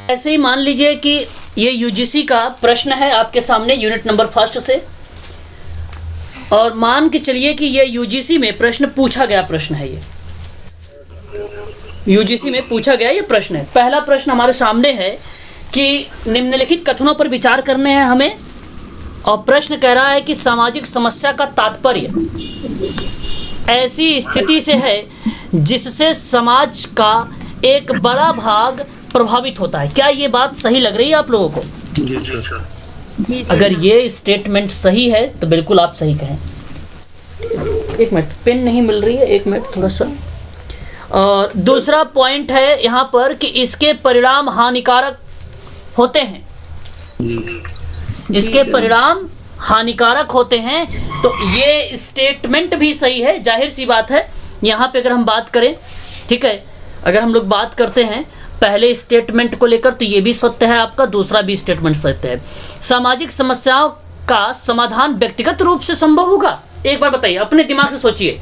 ऐसे ही मान लीजिए कि ये यूजीसी का प्रश्न है आपके सामने यूनिट नंबर 1 से, और मान के चलिए कि ये यूजीसी में प्रश्न पूछा गया प्रश्न है, ये यूजीसी में पूछा गया ये प्रश्न है। पहला प्रश्न हमारे सामने है कि निम्नलिखित कथनों पर विचार करने हैं हमें, और प्रश्न कह रहा है कि सामाजिक समस्या का तात्पर्य ऐसी स्थिति से है जिससे समाज का एक बड़ा भाग प्रभावित होता है। क्या ये बात सही लग रही है आप लोगों को? जी सर। अगर ये स्टेटमेंट सही है तो बिल्कुल आप सही कहें। एक मिनट, पेन नहीं मिल रही है, एक मिनट थोड़ा सा। और दूसरा पॉइंट है यहाँ पर कि इसके परिणाम हानिकारक होते हैं, इसके परिणाम हानिकारक होते हैं। तो ये स्टेटमेंट भी सही है, जाहिर सी बात है। यहाँ पे अगर हम बात करें, ठीक है, अगर हम लोग बात करते हैं पहले स्टेटमेंट को लेकर तो ये भी सत्य है आपका, दूसरा भी स्टेटमेंट सत्य है। सामाजिक समस्याओं का समाधान व्यक्तिगत रूप से संभव होगा? एक बार बताइए, अपने दिमाग से सोचिए।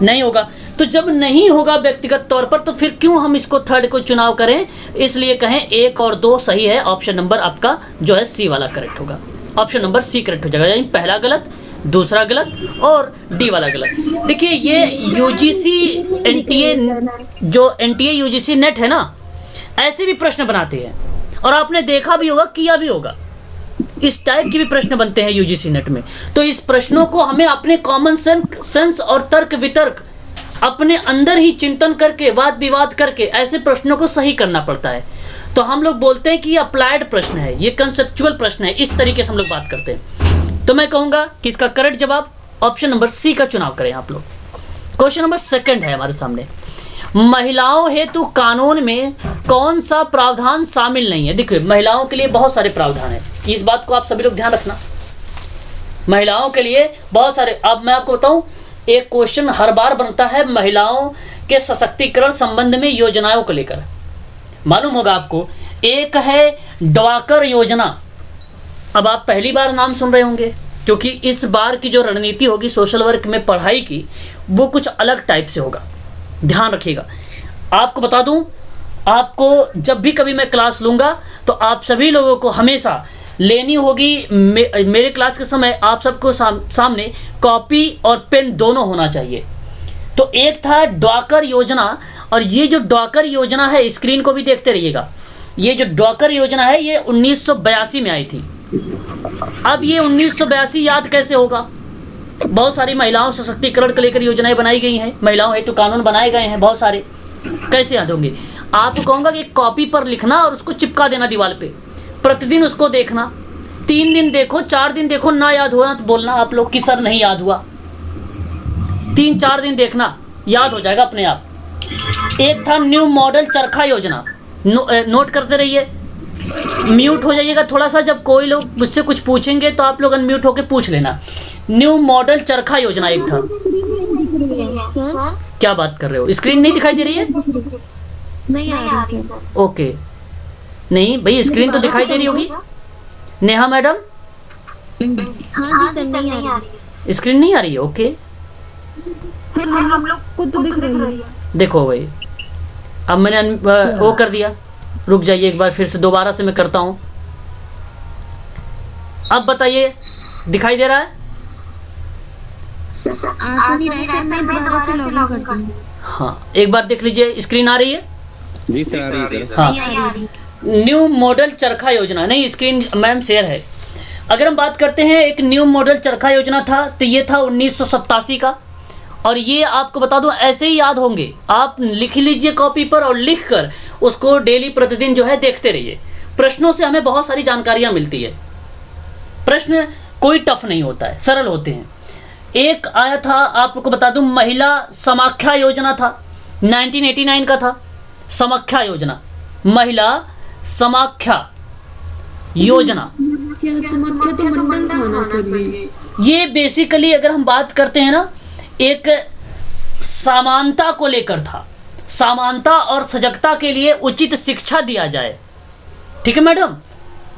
नहीं होगा। तो जब नहीं होगा व्यक्तिगत तौर पर, तो फिर क्यों हम इसको थर्ड को चुनाव करें? इसलिए कहें 1 और 2 सही है। ऑप्शन नंबर आपका जो है सी वाला करेक्ट होगा। ऑप्शन नंबर सी करेक्ट हो जाएगा, यानी पहला गलत, दूसरा गलत और डी वाला गलत। देखिए ये यूजीसी एनटीए, जो एनटीए यूजीसी नेट है ना, ऐसे भी प्रश्न बनाते हैं, और आपने देखा भी होगा, किया भी होगा, इस टाइप के भी प्रश्न बनते हैं यूजीसी नेट में। तो इस प्रश्नों को हमें अपने कॉमन सेंस और तर्क वितर्क अपने अंदर ही चिंतन करके, वाद विवाद करके ऐसे प्रश्नों को सही करना पड़ता है। तो हम लोग बोलते हैं कि ये अप्लाइड प्रश्न है, ये कंसेप्चुअल प्रश्न है, इस तरीके से हम लोग बात करते हैं। तो मैं कहूँगा कि इसका करेक्ट जवाब ऑप्शन नंबर सी का चुनाव करें आप लोग। क्वेश्चन नंबर 2 है हमारे सामने, महिलाओं हेतु कानून में कौन सा प्रावधान शामिल नहीं है? देखिए महिलाओं के लिए बहुत सारे प्रावधान हैं, इस बात को आप सभी लोग ध्यान रखना। महिलाओं के लिए बहुत सारे, अब मैं आपको बताऊं, एक क्वेश्चन हर बार बनता है महिलाओं के सशक्तिकरण संबंध में योजनाओं को लेकर, मालूम होगा आपको। एक है ड्वाकर योजना, अब आप पहली बार नाम सुन रहे होंगे, क्योंकि इस बार की जो रणनीति होगी सोशल वर्क में पढ़ाई की, वो कुछ अलग टाइप से होगा, ध्यान रखिएगा। आपको बता दूं, आपको जब भी कभी मैं क्लास लूँगा तो आप सभी लोगों को हमेशा लेनी होगी, मेरे क्लास के समय आप सबको सामने कॉपी और पेन दोनों होना चाहिए। तो एक था ड्वाकर योजना, और ये जो ड्वाकर योजना है, स्क्रीन को भी देखते रहिएगा, ये जो ड्वाकर योजना है ये 1982 में आई थी। अब ये 1982 याद कैसे होगा? बहुत सारी महिलाओं सशक्तिकरण को लेकर योजनाएं बनाई गई हैं, महिलाओं हेतु कानून बनाए गए हैं बहुत सारे, कैसे याद होंगे? आपको कहूँगा कि एक कॉपी पर लिखना और उसको चिपका देना दीवार पे, प्रतिदिन उसको देखना, 3 दिन देखो, 4 दिन देखो, ना याद हुआ तो बोलना आप लोग कि सर नहीं याद हुआ। 3-4 दिन देखना, याद हो जाएगा अपने आप। एक था न्यू मॉडल चरखा योजना, नोट करते रहिए। म्यूट हो जाइएगा थोड़ा सा, जब कोई लोग मुझसे कुछ पूछेंगे तो आप लोग अनम्यूट होकर पूछ लेना। न्यू मॉडल चरखा योजना एक था। क्या बात कर रहे हो, स्क्रीन नहीं दिखाई दे रही है? नहीं आ रही सर। ओके, नहीं भाई स्क्रीन तो दिखाई दे रही होगी। नेहा मैडम, हाँ जी सर, नहीं आ रही। स्क्रीन नहीं आ रही है? ओके, हम लोग को तो दिख रही है। देखो भाई, अब मैंने वो कर दिया, रुक जाइए एक बार, फिर से दोबारा से मैं करता हूँ। अब बताइए, दिखाई दे रहा है? हाँ, एक बार देख लीजिए, स्क्रीन आ रही है? जी सर, आ रही है। हाँ, न्यू मॉडल चरखा योजना, नहीं स्क्रीन मैम शेयर है। अगर हम बात करते हैं, एक न्यू मॉडल चरखा योजना था, तो ये था 1987 का, और ये आपको बता दूं ऐसे ही याद होंगे, आप लिख लीजिए कॉपी पर और लिख कर उसको डेली प्रतिदिन जो है देखते रहिए। प्रश्नों से हमें बहुत सारी जानकारियां मिलती है, प्रश्न कोई टफ नहीं होता है, सरल होते हैं। एक आया था, आपको बता दूं, महिला समाख्या योजना था, 1989 का था। समाख्या योजना, महिला समाख्या योजना, ये बेसिकली अगर हम बात करते हैं ना, एक समानता को लेकर था, समानता और सजगता के लिए उचित शिक्षा दिया जाए। ठीक है मैडम,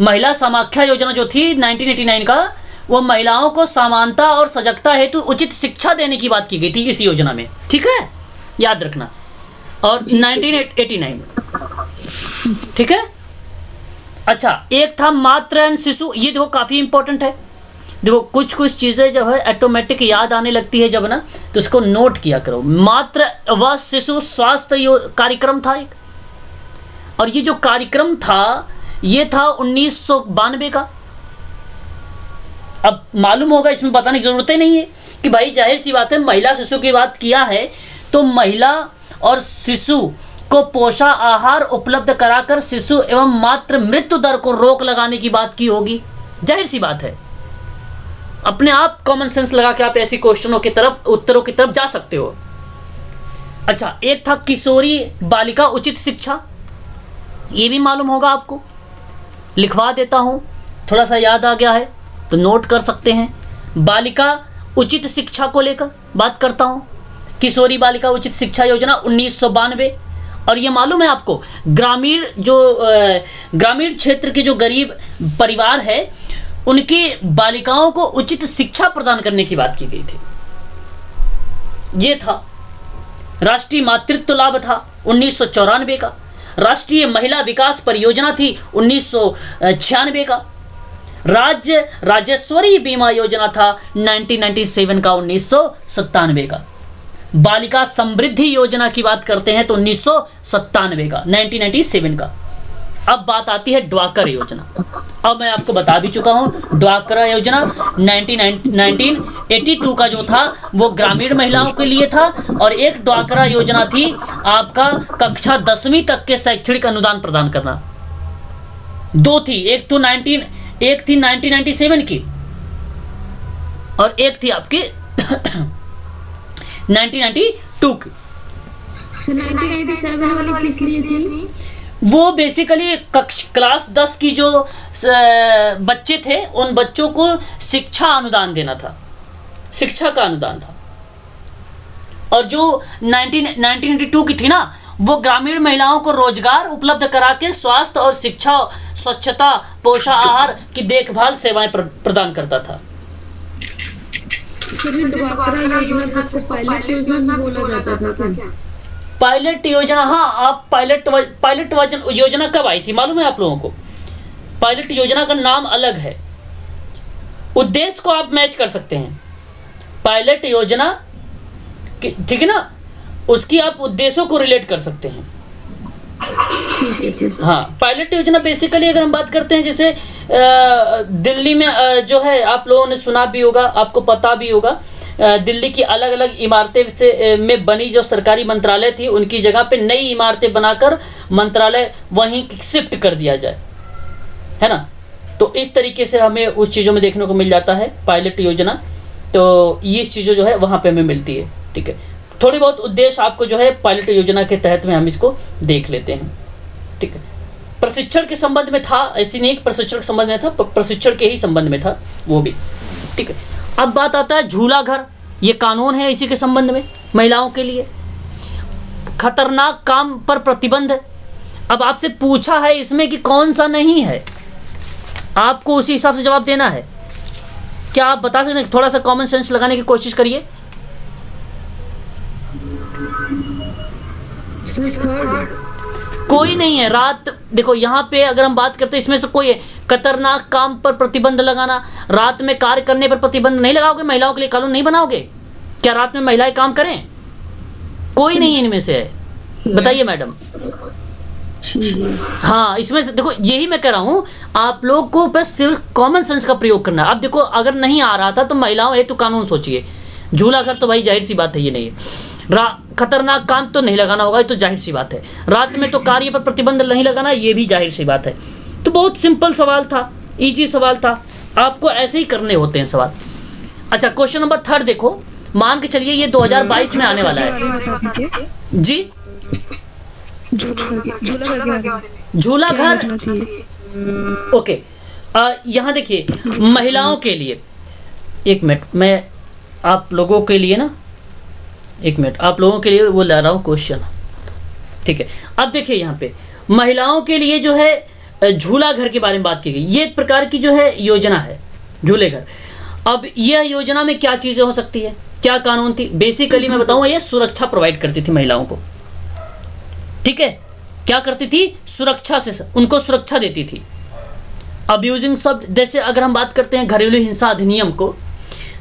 महिला समाख्या योजना जो थी 1989 का, वो महिलाओं को समानता और सजगता हेतु उचित शिक्षा देने की बात की गई थी इस योजना में। ठीक है, याद रखना। और 1989 ठीक है। अच्छा, एक था मातृ एवं शिशु, ये देखो काफ़ी इंपॉर्टेंट है। देखो कुछ कुछ चीज़ें जो है ऑटोमेटिक याद आने लगती है जब ना, तो इसको नोट किया करो। मातृ व शिशु स्वास्थ्य कार्यक्रम था एक, और ये जो कार्यक्रम था ये था 1992 का। अब मालूम होगा, इसमें बताने की जरूरत ही नहीं है कि भाई जाहिर सी बात है, महिला शिशु की बात किया है तो महिला और शिशु को पोषण आहार उपलब्ध कराकर शिशु एवं मातृ मृत्यु दर को रोक लगाने की बात की होगी, जाहिर सी बात है। अपने आप कॉमन सेंस लगा के आप ऐसी क्वेश्चनों की तरफ, उत्तरों की तरफ जा सकते हो। अच्छा, एक था किशोरी बालिका उचित शिक्षा, ये भी मालूम होगा आपको, लिखवा देता हूं, थोड़ा सा याद आ गया है तो नोट कर सकते हैं। बालिका उचित शिक्षा को लेकर बात करता हूं, किशोरी बालिका उचित शिक्षा योजना 1992। और ये मालूम है आपको, ग्रामीण क्षेत्र के जो गरीब परिवार है उनकी बालिकाओं को उचित शिक्षा प्रदान करने की बात की गई थी। ये था राष्ट्रीय मातृत्व लाभ था 1994 का। राष्ट्रीय महिला विकास परियोजना थी 1996 का। राज्य राजेश्वरी बीमा योजना था 1997 का, 1997 का। बालिका समृद्धि योजना की बात करते हैं तो 1997 का, 1997 का। अब बात आती है ड्वाकर योजना। अब मैं आपको बता भी चुका हूं, ड्वाकर योजना 1982 का जो था वो ग्रामीण महिलाओं के लिए था, और एक ड्वाकर योजना थी आपका कक्षा 10वीं तक के शैक्षणिक अनुदान प्रदान करना। दो थी, एक थी 1997 की और एक थी आपकी 1992 की। 1997 वाली किस लिए थी? वो बेसिकली क्लास 10 की जो बच्चे थे उन बच्चों को शिक्षा अनुदान देना था, शिक्षा का अनुदान था। और जो 1992 की थी ना, वो ग्रामीण महिलाओं को रोजगार उपलब्ध करा के स्वास्थ्य और शिक्षा, स्वच्छता, पोषण आहार की देखभाल सेवाएं प्रदान करता था। पायलट योजना, हाँ, आप पायलट योजना कब आई थी मालूम है आप लोगों को? पायलट योजना का नाम अलग है, उद्देश्य को आप मैच कर सकते हैं। पायलट योजना, ठीक है ना, उसकी आप उद्देश्यों को रिलेट कर सकते हैं। हाँ, पायलट योजना बेसिकली अगर हम बात करते हैं, जैसे दिल्ली में जो है, आप लोगों ने सुना भी होगा, आपको पता भी होगा, दिल्ली की अलग अलग इमारतें से में बनी जो सरकारी मंत्रालय थी, उनकी जगह पे नई इमारतें बनाकर मंत्रालय वहीं शिफ्ट कर दिया जाए, है ना। तो इस तरीके से हमें उस चीज़ों में देखने को मिल जाता है पायलट योजना। तो ये चीज़ें जो है वहाँ पे हमें मिलती है, ठीक है। थोड़ी बहुत उद्देश्य आपको जो है पायलट योजना के तहत में हम इसको देख लेते हैं, ठीक है। प्रशिक्षण के संबंध में था, ऐसी नहीं प्रशिक्षण के संबंध में था, प्रशिक्षण के ही संबंध में था वो भी, ठीक है। अब बात आता है झूला घर, ये कानून है इसी के संबंध में, महिलाओं के लिए खतरनाक काम पर प्रतिबंध। अब आपसे पूछा है इसमें कि कौन सा नहीं है, आपको उसी हिसाब से जवाब देना है। क्या आप बता सकते हैं? थोड़ा सा कॉमन सेंस लगाने की कोशिश करिए। कोई नहीं है। रात, देखो यहाँ पे अगर हम बात करते हैं इसमें से कोई है, खतरनाक काम पर प्रतिबंध लगाना, रात में कार्य करने पर प्रतिबंध नहीं लगाओगे, महिलाओं के लिए कानून नहीं बनाओगे? क्या रात में महिलाएं काम करें? कोई नहीं इनमें से है, बताइए मैडम। हाँ, इसमें से देखो, यही मैं कह रहा हूँ, आप लोग को बस सिर्फ कॉमन सेंस का प्रयोग करना है। अब देखो, अगर नहीं आ रहा था तो महिलाओं हेतु कानून सोचिए। झूला घर तो भाई जाहिर सी बात है ये नहीं है। खतरनाक काम तो नहीं लगाना होगा, ये तो जाहिर सी बात है। रात में तो कार्य पर प्रतिबंध नहीं लगाना, ये भी जाहिर सी बात है। तो बहुत सिंपल सवाल था, इजी सवाल था, आपको ऐसे ही करने होते हैं सवाल। अच्छा, क्वेश्चन नंबर 3 देखो, मान के चलिए ये 2022 में आने वाला है जी। झूला घर, ओके। यहाँ देखिए, महिलाओं के लिए, एक मिनट, मैं आप लोगों के लिए ना, एक मिनट, आप लोगों के लिए वो ला रहा हूँ क्वेश्चन, ठीक है। अब देखिए यहाँ पे महिलाओं के लिए जो है झूला घर के बारे में बात की गई। ये एक प्रकार की जो है योजना है, झूले घर। अब यह योजना में क्या चीज़ें हो सकती है, क्या कानून थी? बेसिकली मैं बताऊँ, ये सुरक्षा प्रोवाइड करती थी महिलाओं को, ठीक है। क्या करती थी? सुरक्षा से उनको सुरक्षा देती थी। अब्यूजिंग शब्द, जैसे अगर हम बात करते हैं घरेलू हिंसा अधिनियम को,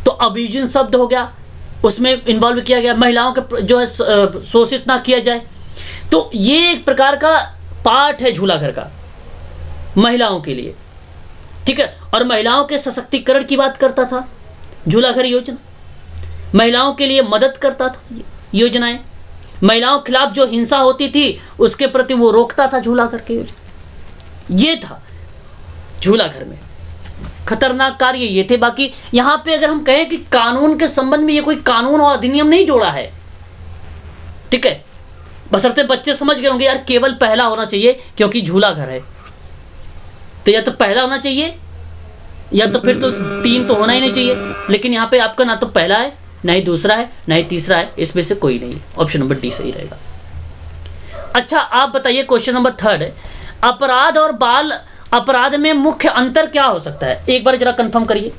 तो अब्यूजिंग शब्द हो गया, उसमें इन्वॉल्व किया गया महिलाओं के जो है शोषित ना किया जाए। तो ये एक प्रकार का पार्ट है झूला घर का महिलाओं के लिए, ठीक है। और महिलाओं के सशक्तिकरण की बात करता था झूला घर योजना, महिलाओं के लिए मदद करता था योजनाएं, महिलाओं के खिलाफ जो हिंसा होती थी उसके प्रति वो रोकता था झूला घर के योजना। ये था झूला घर में खतरनाक कार्य ये थे। बाकी यहाँ पे अगर हम कहें कि कानून के संबंध में ये कोई कानून और अधिनियम नहीं जोड़ा है, ठीक है। बशर्ते बच्चे समझ गए होंगे यार केवल पहला होना चाहिए क्योंकि झूला घर है, तो या तो पहला होना चाहिए या तो फिर तो 3 तो होना ही नहीं चाहिए। लेकिन यहाँ पे आपका ना तो पहला है, ना ही दूसरा है, ना ही तीसरा है, इसमें से कोई नहीं है। ऑप्शन नंबर डी सही रहेगा। अच्छा आप बताइए क्वेश्चन नंबर 3 है, अपराध और बाल अपराध में मुख्य अंतर क्या हो सकता है? एक बार जरा कंफर्म करिए।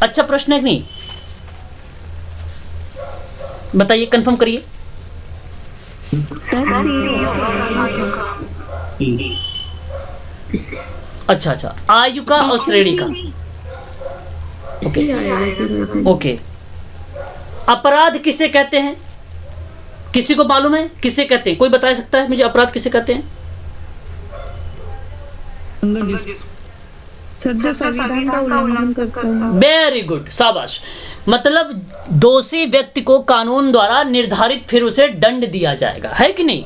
अच्छा प्रश्न है कि नहीं, बताइए, कंफर्म करिए। अच्छा, आयु का और श्रेणी का। ओके, अपराध किसे कहते हैं? किसी को मालूम है किसे कहते हैं? कोई बता सकता है मुझे अपराध किसे कहते हैं? संविधान का उल्लंघन करता है। वेरी गुड, शाबाश। मतलब दोषी व्यक्ति को कानून द्वारा निर्धारित फिर उसे दंड दिया जाएगा, है कि नहीं?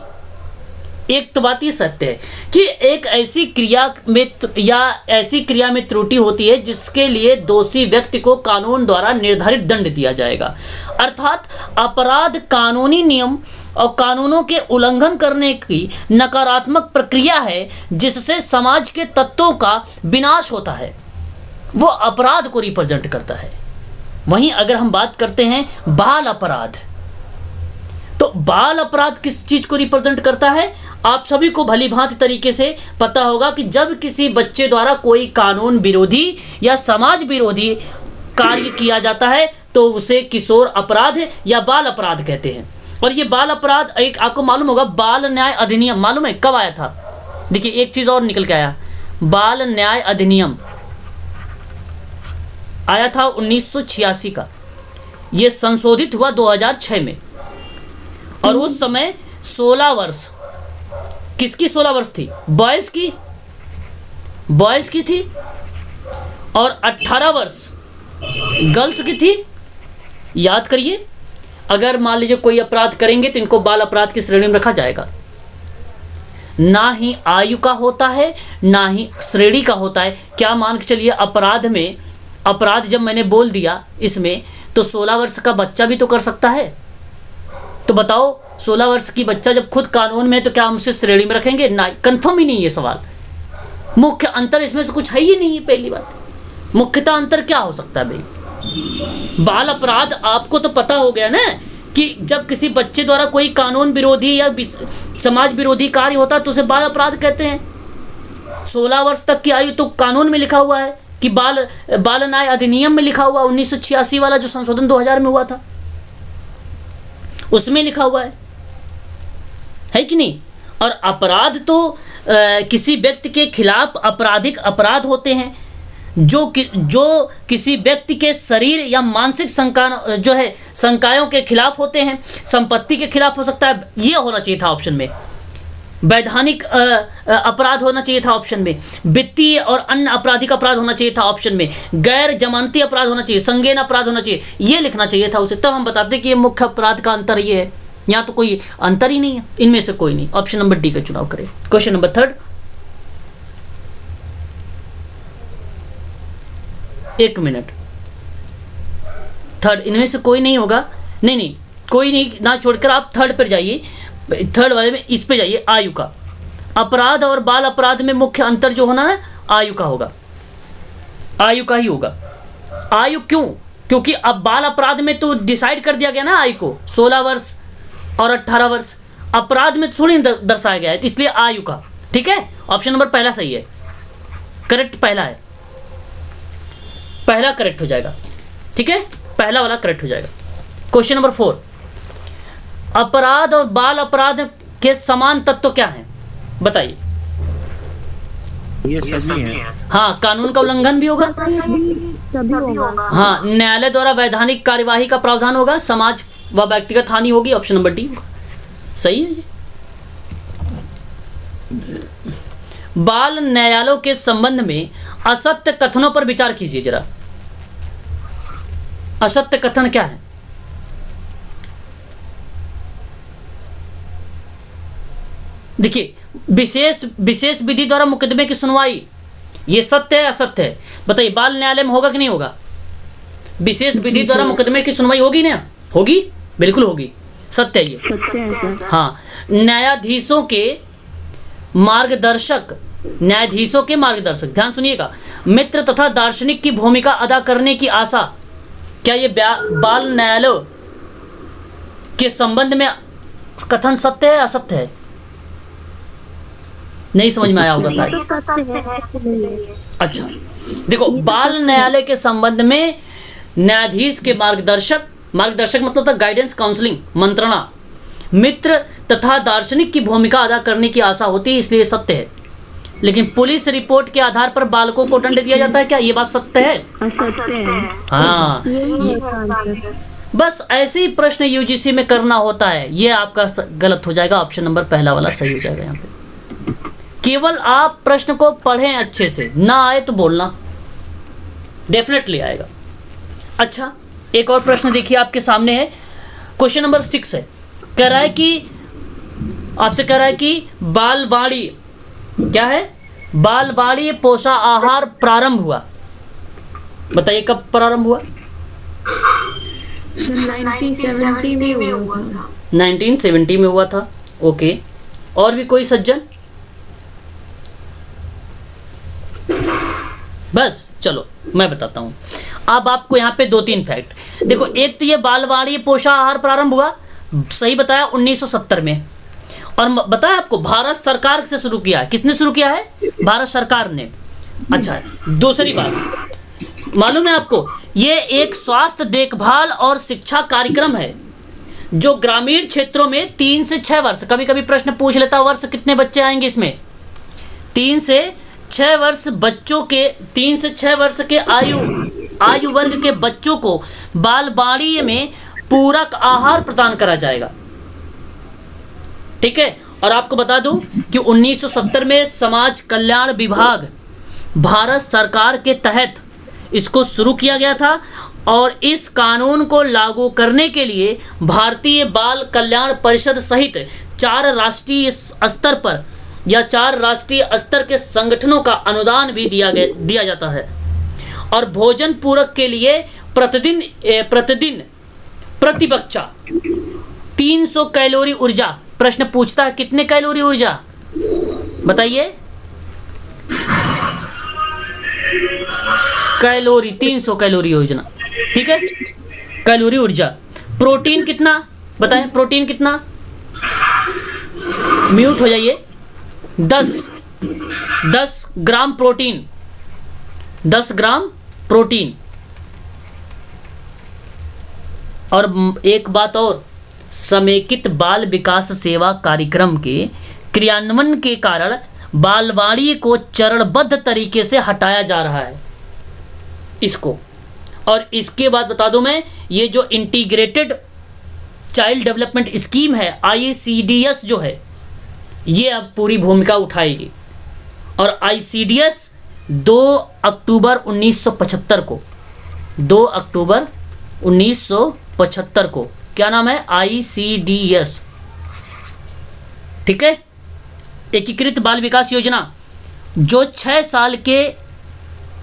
एक तो बात ये सत्य है कि एक ऐसी क्रिया में या ऐसी क्रिया में त्रुटि होती है जिसके लिए दोषी व्यक्ति को कानून द्वारा निर्धारित दंड दिया जाएगा। अर्थात अपराध कानूनी नियम और कानूनों के उल्लंघन करने की नकारात्मक प्रक्रिया है जिससे समाज के तत्वों का विनाश होता है, वो अपराध को रिप्रेजेंट करता है। वहीं अगर हम बात करते हैं बाल अपराध, तो बाल अपराध किस चीज को रिप्रेजेंट करता है? आप सभी को भली भांति तरीके से पता होगा कि जब किसी बच्चे द्वारा कोई कानून विरोधी या समाज विरोधी कार्य किया जाता है तो उसे किशोर अपराध या बाल अपराध कहते हैं। और ये बाल अपराध, एक आपको मालूम होगा बाल न्याय अधिनियम मालूम है कब आया था? देखिए एक चीज और निकल के आया, बाल न्याय अधिनियम आया था 1986 का, ये संशोधित हुआ 2006 में। और उस समय 16 वर्ष, किसकी 16 वर्ष थी? बॉयज की थी, और 18 वर्ष गर्ल्स की थी। याद करिए, अगर मान लीजिए कोई अपराध करेंगे तो इनको बाल अपराध की श्रेणी में रखा जाएगा। ना ही आयु का होता है ना ही श्रेणी का होता है। क्या मान के चलिए अपराध में, अपराध जब मैंने बोल दिया इसमें, तो 16 वर्ष का बच्चा भी तो कर सकता है। तो बताओ 16 वर्ष की बच्चा जब खुद कानून में है तो क्या हम उसे श्रेणी में रखेंगे? ना, कंफर्म ही नहीं है सवाल। मुख्य अंतर इसमें से कुछ है ही नहीं है। पहली बात, मुख्यतः अंतर क्या हो सकता है भाई? बाल अपराध आपको तो पता हो गया ना कि जब किसी बच्चे द्वारा कोई कानून विरोधी या समाज विरोधी कार्य होता है तो उसे बाल अपराध कहते हैं। 16 वर्ष तक की आयु तो कानून में लिखा हुआ है कि बाल न्याय अधिनियम में लिखा हुआ, 1986 वाला जो संशोधन 2000 में हुआ था उसमें लिखा हुआ है कि नहीं? और अपराध तो किसी व्यक्ति के खिलाफ आपराधिक अपराध होते हैं जो किसी व्यक्ति के शरीर या मानसिक संकायों के खिलाफ होते हैं, संपत्ति के खिलाफ हो सकता है। ये होना चाहिए था ऑप्शन में। वैधानिक अपराध होना चाहिए था ऑप्शन में। वित्तीय और अन्य आपराधिक अपराध होना चाहिए था ऑप्शन में। गैर जमानती अपराध होना चाहिए, संज्ञेय अपराध होना चाहिए, ये लिखना चाहिए था उसे। तब हम बताते कि ये मुख्य अपराध का अंतर ये है। यहाँ तो कोई अंतर ही नहीं है, इनमें से कोई नहीं। ऑप्शन नंबर डी का चुनाव करें। क्वेश्चन नंबर 3, एक मिनट, 3 इनमें से कोई नहीं होगा। नहीं, कोई नहीं ना छोड़कर आप 3 पर जाइए। 3 वाले में इस पे जाइए, आयु का। अपराध और बाल अपराध में मुख्य अंतर जो होना है आयु का होगा, आयु का ही होगा। आयु क्यों? क्योंकि अब बाल अपराध में तो डिसाइड कर दिया गया ना आयु को, 16 वर्ष और 18 वर्ष। अपराध में तो थोड़ी दर्शाया गया है, इसलिए आयु का। ठीक है, ऑप्शन नंबर पहला सही है, करेक्ट पहला है, पहला करेक्ट हो जाएगा। ठीक है, पहला वाला करेक्ट हो जाएगा। क्वेश्चन नंबर 4, अपराध और बाल अपराध के समान तत्व क्या हैं? बताइए। ये सभी है। हाँ, कानून का उल्लंघन भी होगा। सभी होगा। हाँ, न्यायालय द्वारा वैधानिक कार्यवाही का प्रावधान होगा, समाज व व्यक्तिगत हानि होगी, ऑप्शन नंबर डी होगा। सही है ये। बाल न्यायालयों के संबंध में असत्य कथनों पर विचार कीजिए जरा। असत्य कथन क्या है? देखिए, विशेष विधि द्वारा मुकदमे की सुनवाई, ये सत्य है असत्य है? बताइए, बाल न्यायालय में होगा कि नहीं होगा? विशेष विधि द्वारा मुकदमे की सुनवाई होगी ना? होगी, बिल्कुल होगी, सत्य है ये। सत्य है सर। हाँ, न्यायाधीशों के मार्गदर्शक, ध्यान सुनिएगा, मित्र तथा दार्शनिक की भूमिका अदा करने की आशा, क्या ये बाल न्यायालय के संबंध में कथन सत्य है असत्य है? नहीं समझ में आया होगा शायद। अच्छा, देखो, बाल न्यायालय के संबंध में न्यायाधीश के मार्गदर्शक मतलब था गाइडेंस, काउंसलिंग, मंत्रणा, मित्र तथा दार्शनिक की भूमिका अदा करने की आशा होती है, इसलिए सत्य है। लेकिन पुलिस रिपोर्ट के आधार पर बालकों को दंड दिया जाता है, क्या ये बात सत्य है? सत्य है। हाँ, बस ऐसे ही प्रश्न यूजीसी में करना होता है। ये आपका गलत हो जाएगा, ऑप्शन नंबर पहला वाला सही हो जाएगा यहाँ पे। केवल आप प्रश्न को पढ़ें अच्छे से, ना आए तो बोलना, डेफिनेटली आएगा। अच्छा, एक और प्रश्न देखिए आपके सामने है, क्वेश्चन नंबर 6 है। कह रहा है कि आपसे कह रहा है कि बालवाड़ी, क्या है? बालवाड़ी पोषाहार प्रारंभ हुआ, बताइए कब प्रारंभ हुआ? 1970 में हुआ था। 1970 में हुआ था। ओके, और भी कोई सज्जन? बस चलो मैं बताता हूँ। अब आपको यहाँ पे 2-3 फैक्ट देखो। एक तो ये बालवाड़ी पोषाहार प्रारंभ हुआ, सही बताया, 1970 में। और बताया आपको भारत सरकार से शुरू किया है। किसने शुरू किया है? भारत सरकार ने। अच्छा, दूसरी बात मालूम है आपको, ये एक स्वास्थ्य देखभाल और शिक्षा कार्यक्रम है जो ग्रामीण क्षेत्रों में 3 से 6 वर्ष, कभी कभी प्रश्न पूछ लेता वर्ष कितने बच्चे आएंगे इसमें, 3 से 6 वर्ष बच्चों के, 3 से 6 वर्ष के आयु वर्ग के बच्चों को बालवाड़ी में पूरक आहार प्रदान करा जाएगा। ठीक है। और आपको बता दूं कि 1970 में समाज कल्याण विभाग भारत सरकार के तहत इसको शुरू किया गया था और इस कानून को लागू करने के लिए भारतीय बाल कल्याण परिषद सहित 4 राष्ट्रीय स्तर पर या 4 राष्ट्रीय स्तर के संगठनों का अनुदान भी दिया जाता है। और भोजन पूरक के लिए प्रतिदिन प्रति बच्चा 300 कैलोरी ऊर्जा, प्रश्न पूछता है कितने कैलोरी ऊर्जा बताइए? कैलोरी, 300 कैलोरी ऊर्जा। ठीक है, कैलोरी ऊर्जा। प्रोटीन कितना बताएं? प्रोटीन कितना? म्यूट हो जाइए। 10 ग्राम प्रोटीन, 10 ग्राम प्रोटीन। और एक बात और, समेकित बाल विकास सेवा कार्यक्रम के क्रियान्वयन के कारण बालवाड़ी को चरणबद्ध तरीके से हटाया जा रहा है इसको। और इसके बाद बता दूं मैं, ये जो इंटीग्रेटेड चाइल्ड डेवलपमेंट स्कीम है ICDS जो है, ये अब पूरी भूमिका उठाएगी। और ICDS 2 अक्टूबर 1975 को, 2 अक्टूबर 1975 को, क्या नाम है? ICDS। ठीक है, एकीकृत बाल विकास योजना, जो 6 साल के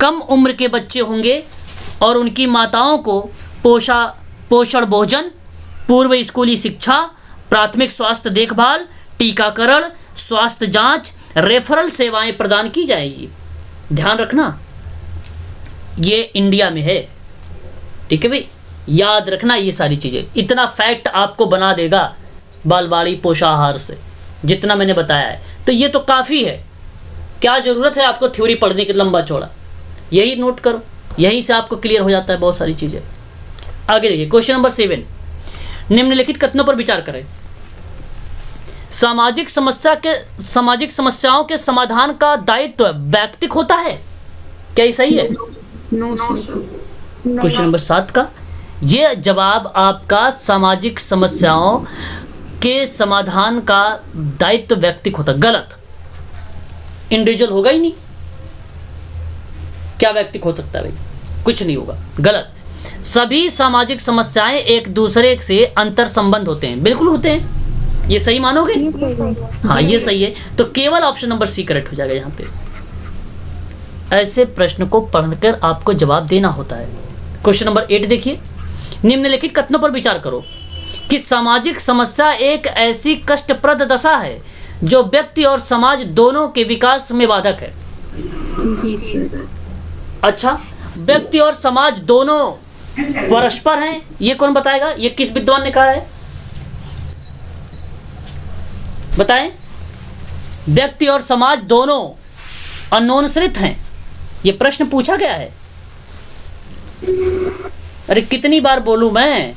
कम उम्र के बच्चे होंगे और उनकी माताओं को पोषण भोजन, पूर्व स्कूली शिक्षा, प्राथमिक स्वास्थ्य देखभाल, टीकाकरण, स्वास्थ्य जांच, रेफरल सेवाएं प्रदान की जाएगी। ध्यान रखना, ये इंडिया में है। ठीक है भाई, याद रखना ये सारी चीज़ें। इतना फैक्ट आपको बना देगा बालवाड़ी पोषाहार से, जितना मैंने बताया है। तो ये तो काफ़ी है, क्या ज़रूरत है आपको थ्योरी पढ़ने की लंबा चौड़ा? यही नोट करो, यहीं से आपको क्लियर हो जाता है बहुत सारी चीज़ें। आगे देखिए, क्वेश्चन नंबर 7, निम्नलिखित कथनों पर विचार करें। सामाजिक समस्याओं के समाधान का दायित्व वैयक्तिक होता है, क्या ये सही है? No sir. क्वेश्चन नंबर 7 का ये जवाब आपका सामाजिक समस्याओं के समाधान का दायित्व व्यक्तिक होता, गलत। इंडिविजुअल होगा ही नहीं, क्या व्यक्तिक हो सकता है भाई? कुछ नहीं होगा, गलत। सभी सामाजिक समस्याएं एक दूसरे से अंतर संबंध होते हैं, बिल्कुल होते हैं। ये सही मानोगे? हाँ ये सही है, तो केवल ऑप्शन नंबर सी करेक्ट हो जाएगा यहाँ पे। ऐसे प्रश्न को पढ़कर आपको जवाब देना होता है। क्वेश्चन नंबर 8 देखिए, निम्नलिखित कथनों पर विचार करो कि सामाजिक समस्या एक ऐसी कष्टप्रद दशा है जो व्यक्ति और समाज दोनों के विकास में बाधक है। अच्छा, व्यक्ति और समाज दोनों परस्पर हैं, ये कौन बताएगा? ये किस विद्वान ने कहा है, बताएं? व्यक्ति और समाज दोनों अन्योन्यश्रित हैं, ये प्रश्न पूछा गया है। अरे कितनी बार बोलूं मैं?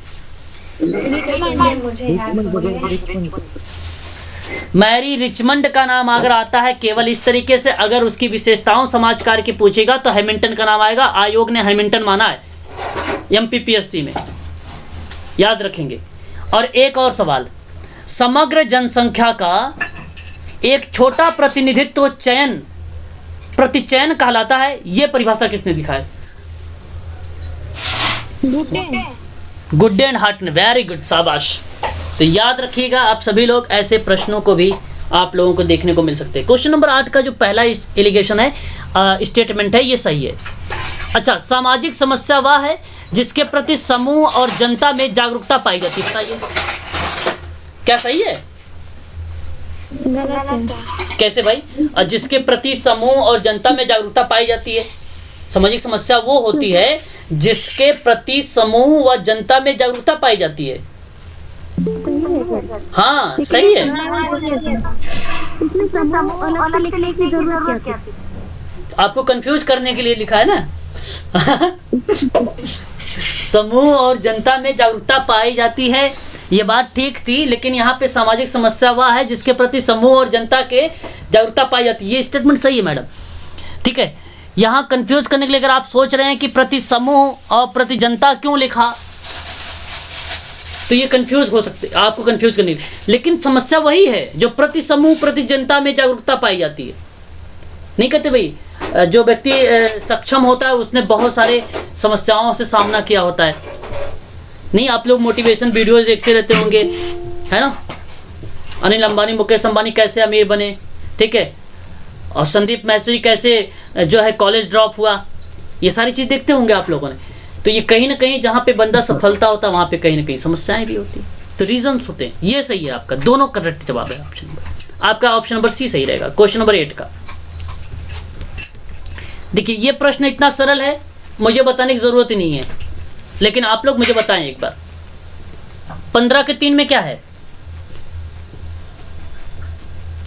मैरी रिचमंड का नाम अगर आता है केवल इस तरीके से, अगर उसकी विशेषताओं समाज कार्य की पूछेगा तो हैमिल्टन का नाम आएगा। आयोग ने हैमिल्टन माना है MPPSC में, याद रखेंगे। और एक और सवाल, समग्र जनसंख्या का एक छोटा प्रतिनिधित्व प्रतिचयन कहलाता है, यह परिभाषा किसने लिखा है? गुड्डे एंड हार्टन, वेरी गुड, शाबाश। तो याद रखिएगा आप सभी लोग, ऐसे प्रश्नों को भी आप लोगों को देखने को मिल सकते हैं। क्वेश्चन नंबर 8 का जो पहला एलिगेशन है, स्टेटमेंट है, ये सही है। अच्छा, सामाजिक समस्या वह है जिसके प्रति समूह और जनता में जागरूकता पाई जाती है, बताइए क्या सही है? कैसे भाई? जिसके प्रति समूह और जनता में जागरूकता पाई जाती है, सामाजिक समस्या वो होती है जिसके प्रति समूह व जनता में जागरूकता पाई जाती है। हाँ सही है। आपको कंफ्यूज करने के लिए लिखा है ना समूह और जनता में जागरूकता पाई जाती है, ये बात ठीक थी, लेकिन यहाँ पे सामाजिक समस्या वह है जिसके प्रति समूह और जनता के जागरूकता पाई जाती है, ये स्टेटमेंट सही है मैडम, ठीक है। यहाँ कंफ्यूज करने के लिए अगर आप सोच रहे हैं कि प्रति समूह और प्रति जनता क्यों लिखा, तो ये कंफ्यूज हो सकते, आपको कंफ्यूज करने के लिए, लेकिन समस्या वही है जो प्रति समूह प्रति जनता में जागरूकता पाई जाती है। नहीं कहते भाई, जो व्यक्ति सक्षम होता है उसने बहुत सारे समस्याओं से सामना किया होता है। नहीं, आप लोग मोटिवेशन वीडियोस देखते रहते होंगे, है ना? अनिल अंबानी, मुकेश अंबानी कैसे अमीर बने, ठीक है, और संदीप मैसूरी कैसे जो है कॉलेज ड्रॉप हुआ, ये सारी चीज़ देखते होंगे आप लोगों ने। तो ये कहीं ना कहीं जहाँ पे बंदा सफलता होता है वहाँ पे कहीं ना कहीं समस्याएं भी होती हैं, तो रीजंस होते हैं। ये सही है आपका, दोनों करेक्ट जवाब है ऑप्शन नंबर, आपका ऑप्शन नंबर सी सही रहेगा। क्वेश्चन नंबर 8 का देखिए, ये प्रश्न इतना सरल है मुझे बताने की जरूरत ही नहीं है, लेकिन आप लोग मुझे बताएं एक बार, 15 के 3 में क्या है?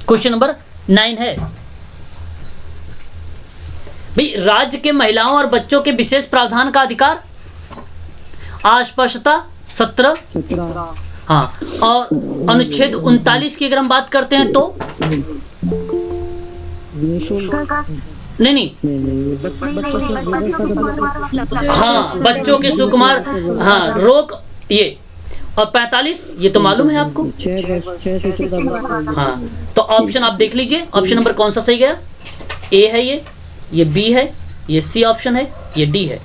क्वेश्चन नंबर 9 है भाई, राज्य के महिलाओं और बच्चों के विशेष प्रावधान का अधिकार, अस्पष्टता 17, हाँ, और अनुच्छेद 39 की अगर हम बात करते हैं तो नहीं, हाँ, बच्चों के सुकुमार, हाँ, रोक, ये, और 45 ये तो मालूम है आपको, हाँ। तो ऑप्शन आप देख लीजिए, ऑप्शन नंबर कौन सा सही गया? ए है ये बी है, ये सी ऑप्शन है, ये डी है।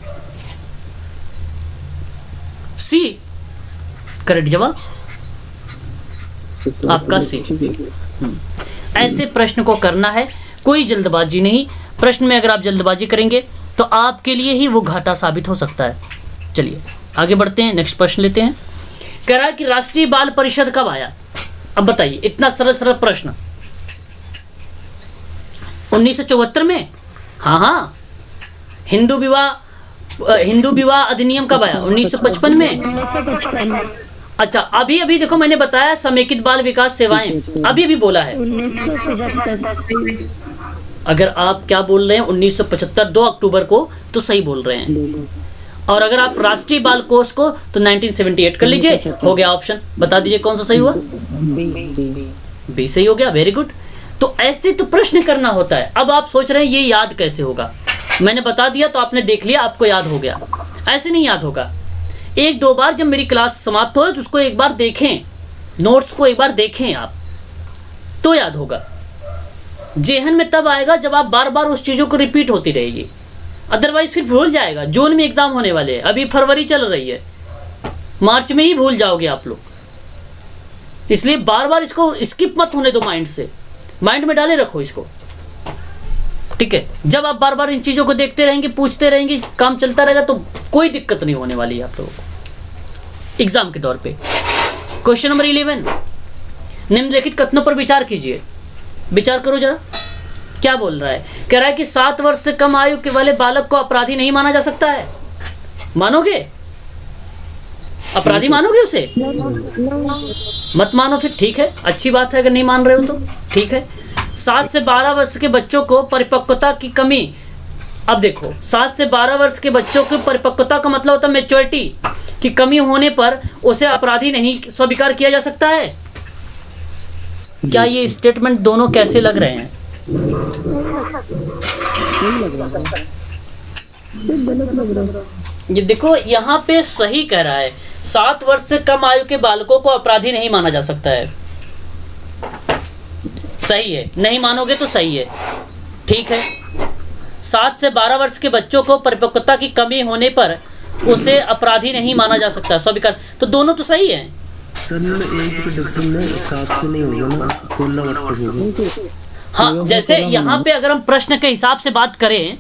सी करेक्ट जवाब आपका सी। ऐसे प्रश्न को करना है, कोई जल्दबाजी नहीं। प्रश्न में अगर आप जल्दबाजी करेंगे तो आपके लिए ही वो घाटा साबित हो सकता है। चलिए आगे बढ़ते हैं, नेक्स्ट प्रश्न लेते हैं। कह रहा है कि राष्ट्रीय बाल परिषद कब आया? अब बताइए, इतना सरल प्रश्न। 1974 में? हाँ, हिंदू विवाह अधिनियम कब आया? 1955 में। अच्छा, अभी देखो मैंने बताया समेकित बाल विकास सेवाएं, अभी बोला है। अगर आप क्या बोल रहे हैं 1975 2 अक्टूबर को, तो सही बोल रहे हैं। और अगर आप राष्ट्रीय बाल कोष को तो 1978 कर लीजिए, हो गया ऑप्शन। बता दीजिए कौन सा सही हुआ? बी सही हो गया, वेरी गुड। तो ऐसे तो प्रश्न करना होता है। अब आप सोच रहे हैं ये याद कैसे होगा, मैंने बता दिया तो आपने देख लिया, आपको याद हो गया। ऐसे नहीं याद होगा, एक दो बार जब मेरी क्लास समाप्त हो तो उसको एक बार देखें, नोट्स को एक बार देखें आप, तो याद होगा। जेहन में तब आएगा जब आप बार बार उस चीज़ों को रिपीट होती रहेगी, अदरवाइज फिर भूल जाएगा। जून में एग्ज़ाम होने वाले हैं, अभी फरवरी चल रही है, मार्च में ही भूल जाओगे आप लोग। इसलिए बार बार इसको स्किप मत होने दो, माइंड से, माइंड में डाले रखो इसको, ठीक है। जब आप बार बार इन चीज़ों को देखते रहेंगे, पूछते रहेंगे, काम चलता रहेगा तो कोई दिक्कत नहीं होने वाली है आप लोगों को एग्जाम के दौर पे। क्वेश्चन नंबर 11, निम्नलिखित कथनों पर विचार कीजिए। विचार करो जरा, क्या बोल रहा है? कह रहा है कि 7 वर्ष से कम आयु के वाले बालक को अपराधी नहीं माना जा सकता है। मानोगे? अपराधी मानोगे उसे? मत मानो फिर, ठीक है, अच्छी बात है। अगर नहीं मान रहे हो तो ठीक है। 7 से 12 वर्ष के बच्चों को परिपक्वता की कमी, अब देखो 7 से 12 वर्ष के बच्चों की परिपक्वता का मतलब होता है मैच्योरिटी की कमी होने पर उसे अपराधी नहीं स्वीकार किया जा सकता है। क्या ये स्टेटमेंट दोनों कैसे लग रहे हैं? ये देखो यहाँ पे सही कह रहा है, 7 वर्ष से कम आयु के बालकों को अपराधी नहीं माना जा सकता है। सही है, नहीं मानोगे तो सही है, ठीक है। 7 से 12 वर्ष के बच्चों को परिपक्वता की कमी होने पर उसे अपराधी नहीं माना जा सकता, स्वीकार, तो दोनों तो सही है। सर एक डिफरेंस में 7 से नहीं होगा ना, 16 वर्ष तक होगा। हाँ, जैसे यहाँ पे अगर हम प्रश्न के हिसाब से बात करें,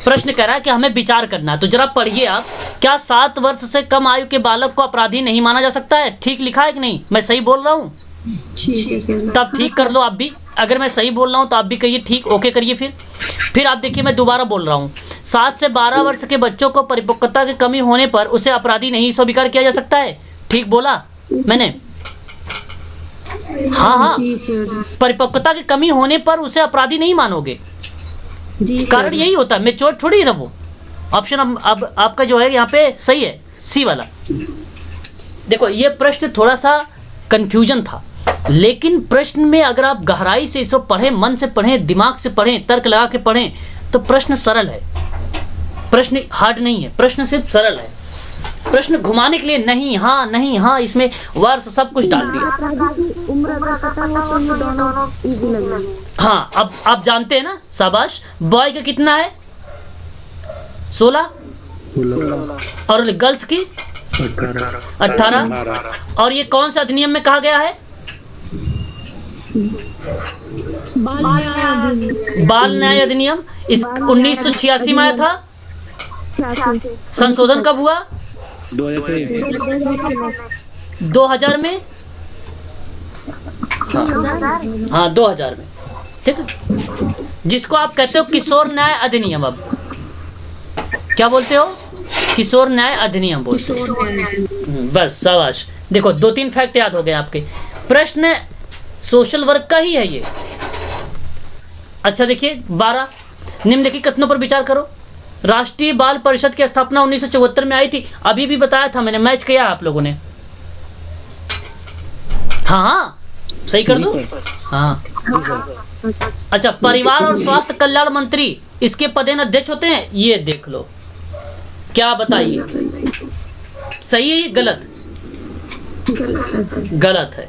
प्रश्न कह रहा है कि हमें विचार करना है, तो जरा पढ़िए आप, क्या 7 वर्ष से कम आयु के बालक को अपराधी नहीं माना जा सकता है? ठीक लिखा है कि नहीं? मैं सही बोल रहा हूँ? तब ठीक कर लो आप भी। अगर मैं सही बोल रहा हूँ तो आप भी कहिए ठीक, ओके करिए। फिर आप देखिए, मैं दोबारा बोल रहा हूँ, 7 से 12 वर्ष के बच्चों को परिपक्वता की कमी होने पर उसे अपराधी नहीं स्वीकार किया जा सकता है। ठीक बोला मैंने? हाँ हाँ, परिपक्वता की कमी होने पर उसे अपराधी नहीं मानोगे, कारण यही होता है, मैच्योर थोड़ी है ना वो। ऑप्शन अब आपका जो है यहाँ पे सही है, सी वाला। देखो ये प्रश्न थोड़ा सा कंफ्यूजन था, लेकिन प्रश्न में अगर आप गहराई से इसको पढ़ें, मन से पढ़ें, दिमाग से पढ़ें, तर्क लगा के पढ़ें, तो प्रश्न सरल है। प्रश्न हार्ड नहीं है, प्रश्न सिर्फ सरल है। प्रश्न घुमाने के लिए नहीं हाँ, इसमें वर्ष सब कुछ डाल दिया। हाँ, अब आप जानते हैं ना, शाबाश। बॉय का कितना है? 16 और गर्ल्स की 18। और ये कौन सा अधिनियम में कहा गया है? बाल न्याय अधिनियम। इस 1986 में आया था। संशोधन कब हुआ? 2000 में। हाँ 2000 में, ठीक है। जिसको आप कहते हो किशोर न्याय अधिनियम। अब क्या बोलते हो? किशोर न्याय अधिनियम बोलते हो। बस शाबाश। देखो 2-3 फैक्ट याद हो गए आपके। प्रश्न सोशल वर्क का ही है ये। अच्छा देखिए 12, निम्नलिखित कथनों पर विचार करो। राष्ट्रीय बाल परिषद की स्थापना 1974 में आई थी। अभी भी बताया था मैंने, मैच किया आप लोगों ने। हाँ सही कर दो। हाँ अच्छा, परिवार और स्वास्थ्य कल्याण मंत्री इसके पदेन अध्यक्ष होते हैं। ये देख लो, क्या बताइए, सही है ये गलत? गलत है।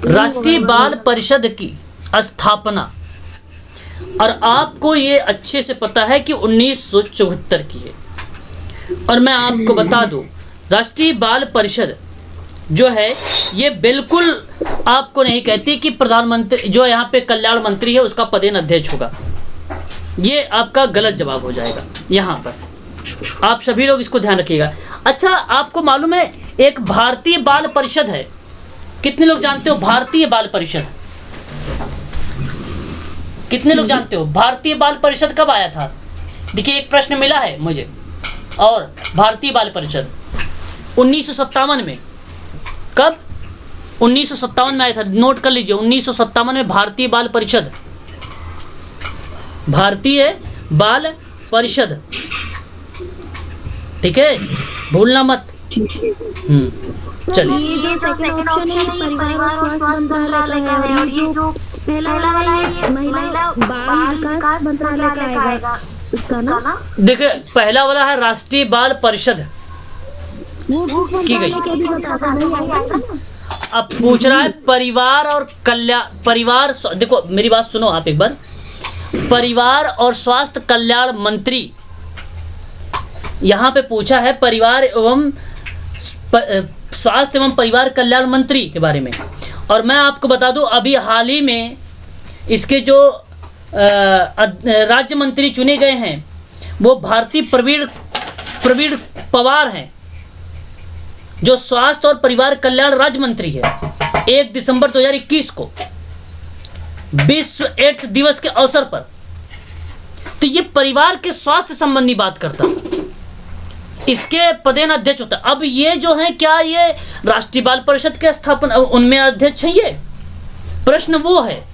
राष्ट्रीय बाल परिषद की स्थापना, और आपको ये अच्छे से पता है कि 1974 की है। और मैं आपको बता दूं, राष्ट्रीय बाल परिषद जो है ये बिल्कुल आपको नहीं कहती कि प्रधानमंत्री जो यहाँ पे कल्याण मंत्री है उसका पदेन अध्यक्ष होगा। ये आपका गलत जवाब हो जाएगा यहाँ पर। आप सभी लोग इसको ध्यान रखिएगा। अच्छा, आपको मालूम है एक भारतीय बाल परिषद है। कितने लोग जानते हो भारतीय बाल परिषद? कितने लोग जानते हो भारतीय बाल परिषद कब आया था? देखिए एक प्रश्न मिला है मुझे। और भारतीय बाल परिषद 1957 में। कब? 1957 में आया था। नोट कर लीजिए, 1957 में भारतीय बाल परिषद, भारतीय बाल परिषद, ठीक है, भूलना मत। चलिए, ये जो सेकंड ऑप्शन है ये परिवार और स्वास्थ्य मंत्रालय का है, और ये जो पहला वाला है ये महिला बाल विकास मंत्रालय का आएगा इसका ना। देखिए पहला वाला है राष्ट्रीय बाल परिषद वो की गई। क्या भी बताता नहीं। अब पूछ रहा है परिवार और कल्याण देखो मेरी बात सुनो आप एक बार। परिवार और स्वास्थ्य कल्याण मंत्री यहाँ पे पूछा है, परिवार एवं स्वास्थ्य एवं परिवार कल्याण मंत्री के बारे में। और मैं आपको बता दूं अभी हाल ही में इसके जो राज्य मंत्री चुने गए हैं वो भारती प्रवीण पवार हैं, जो स्वास्थ्य और परिवार कल्याण राज्य मंत्री है। 1 दिसंबर 2021 को विश्व एड्स दिवस के अवसर पर, तो ये परिवार के स्वास्थ्य संबंधी बात करता है, इसके पदेन अध्यक्ष होता है। अब ये जो है क्या ये राष्ट्रीय बाल परिषद के स्थापना उनमें अध्यक्ष है? ये प्रश्न वो है।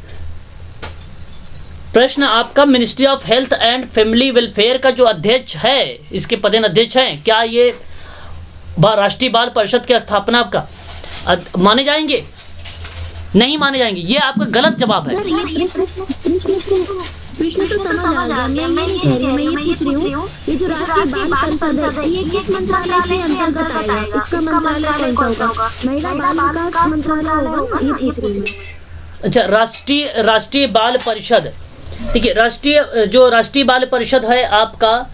प्रश्न आपका ministry of health and family welfare का जो अध्यक्ष है, इसके पदेन अध्यक्ष हैं, क्या ये राष्ट्रीय बाल परिषद की स्थापना आपका माने जाएंगे? नहीं माने जाएंगे। ये आपका गलत जवाब है। प्रश्न तो समझ आ गया, मैं ये कह रही हूँ, मैं ये पूछ रही हूँ, ये जो राष्ट्रीय बाल परिषद है ये किस मंत्रालय के अंतर्गत आएगा? इसका मंत्रालय कौन सा होगा? महिला बाल विकास मंत्रालय होगा, ये पूछ रही हूँ। अच्छा, राष्ट्रीय बाल परिषद, ठीक है। राष्ट्रीय बाल परिषद है आपका,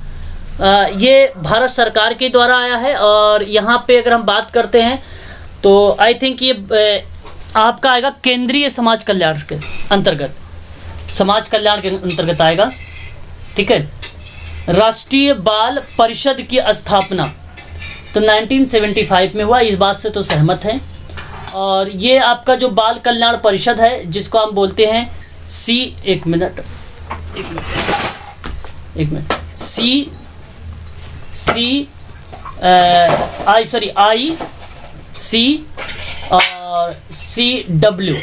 ये भारत सरकार के द्वारा आया है। और यहाँ पे अगर हम बात करते हैं तो आई थिंक ये आपका आएगा केंद्रीय समाज कल्याण के अंतर्गत, समाज कल्याण के अंतर्गत आएगा, ठीक है। राष्ट्रीय बाल परिषद की स्थापना तो 1975 में हुआ, इस बात से तो सहमत हैं। और ये आपका जो बाल कल्याण परिषद है जिसको हम बोलते हैं एक मिनट IC और CW,